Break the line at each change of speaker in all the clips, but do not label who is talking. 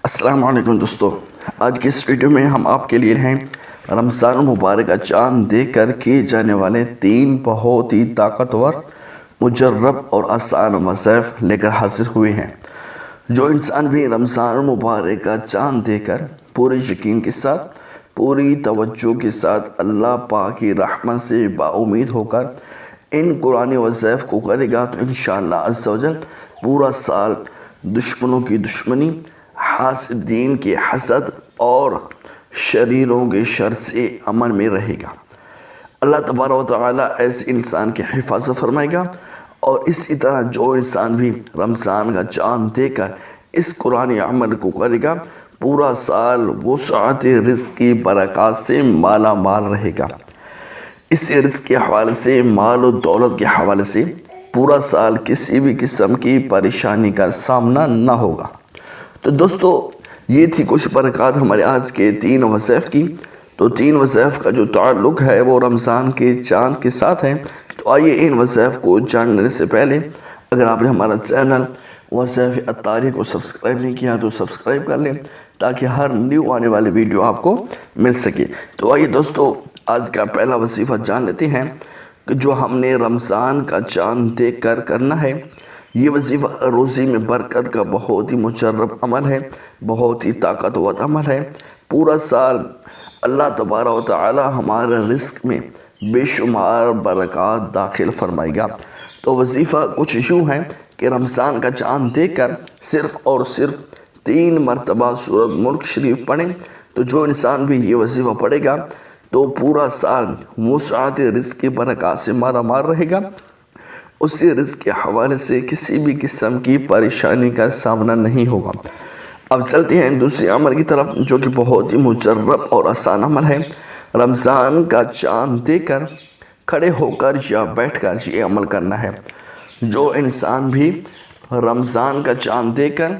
السلام علیکم دوستو، آج کی اس ویڈیو میں ہم آپ کے لیے ہیں رمضان مبارک کا چاند دیکھ کر کیے جانے والے 3 بہت ہی طاقتور، مجرب اور آسان وظائف لے کر حاضر ہوئے ہیں۔ جو انسان بھی رمضان مبارک کا چاند دیکھ کر پورے یقین کے ساتھ، پوری توجہ کے ساتھ اللہ پاک کی رحمت سے باامید ہو کر ان قرآنی وظائف کو کرے گا تو انشاءاللہ عز و جل پورا سال دشمنوں کی دشمنی، حاسدین کے حسد اور شریروں کے شر سے امن میں رہے گا۔ اللہ تبارک و تعالی ایسے انسان کی حفاظت فرمائے گا، اور اسی طرح جو انسان بھی رمضان کا چاند دیکھ کر اس قرآنی عمل کو کرے گا پورا سال وسعت رزق کی برکات سے مالا مال رہے گا۔ اس رزق کے حوالے سے، مال و دولت کے حوالے سے پورا سال کسی بھی قسم کی پریشانی کا سامنا نہ ہوگا۔ تو دوستو، یہ تھی کچھ برکات ہمارے آج کے 3 وظائف کی۔ تو 3 وظائف کا جو تعلق ہے وہ رمضان کے چاند کے ساتھ ہے۔ تو آئیے ان وظائف کو جاننے سے پہلے اگر آپ نے ہمارا چینل وظائف الطاری کو سبسکرائب نہیں کیا تو سبسکرائب کر لیں تاکہ ہر نیو آنے والی ویڈیو آپ کو مل سکے۔ تو آئیے دوستو، آج کا پہلا وظیفہ جان لیتے ہیں کہ جو ہم نے رمضان کا چاند دیکھ کر کرنا ہے۔ یہ وظیفہ روزی میں برکت کا بہت ہی مجرب عمل ہے، بہت ہی طاقتور عمل ہے۔ پورا سال اللہ تبارک و تعالی ہمارے رزق میں بے شمار برکات داخل فرمائے گا۔ تو وظیفہ کچھ یوں ہے کہ رمضان کا چاند دیکھ کر صرف اور صرف 3 مرتبہ سورۃ ملک شریف پڑھیں۔ تو جو انسان بھی یہ وظیفہ پڑھے گا تو پورا سال وسعت رزق کی برکات سے مالا مال رہے گا۔ اسی رزق کے حوالے سے کسی بھی قسم کی پریشانی کا سامنا نہیں ہوگا۔ اب چلتے ہیں دوسری عمل کی طرف جو کہ بہت ہی مجرب اور آسان عمل ہے۔ رمضان کا چاند دیکھ کر کھڑے ہو کر یا بیٹھ کر یہ عمل کرنا ہے۔ جو انسان بھی رمضان کا چاند دیکھ کر،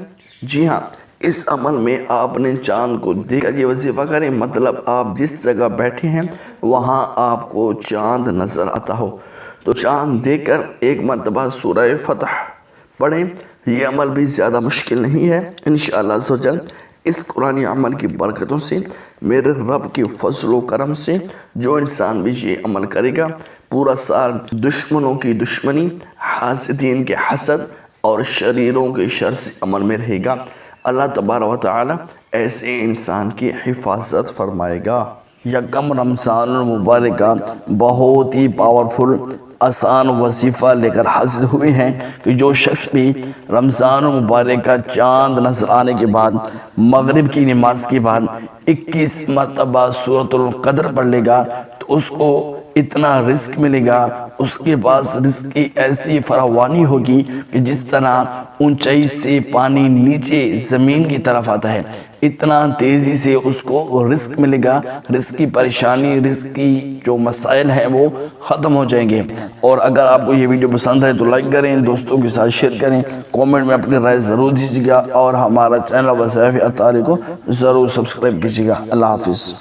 جی ہاں، اس عمل میں آپ نے چاند کو دیکھ کر یہ وظیفہ کریں، مطلب آپ جس جگہ بیٹھے ہیں وہاں آپ کو چاند نظر آتا ہو تو چاند دیکھ کر 1 مرتبہ سورہ فتح پڑھیں۔ یہ عمل بھی زیادہ مشکل نہیں ہے۔ انشاءاللہ عز و جل اس قرآنی عمل کی برکتوں سے، میرے رب کی فضل و کرم سے جو انسان بھی یہ عمل کرے گا پورا سال دشمنوں کی دشمنی، حاسدین کے حسد اور شریروں کے شر سے امن میں رہے گا۔ اللہ تبارک و تعالی ایسے انسان کی حفاظت فرمائے گا۔ یکم رمضان المبارک کا بہت ہی پاورفل آسان وظیفہ لے کر حاضر ہوئے ہیں کہ جو شخص بھی رمضان مبارک کا چاند نظر آنے کے بعد مغرب کی نماز کے بعد 21 مرتبہ سورۃ القدر پڑھ لے گا تو اس کو اتنا رزق ملے گا، اس کے پاس رزق کی ایسی فراوانی ہوگی کہ جس طرح اونچائی سے پانی نیچے زمین کی طرف آتا ہے اتنا تیزی سے اس کو رزق ملے گا۔ رزق کی پریشانی، رزق کی جو مسائل ہیں وہ ختم ہو جائیں گے۔ اور اگر آپ کو یہ ویڈیو پسند ہے تو لائک کریں، دوستوں کے ساتھ شیئر کریں، کومنٹ میں اپنی رائے ضرور دیجیے گا، اور ہمارا چینل وظائف الطاری کو ضرور سبسکرائب کیجیے گا۔ اللہ حافظ۔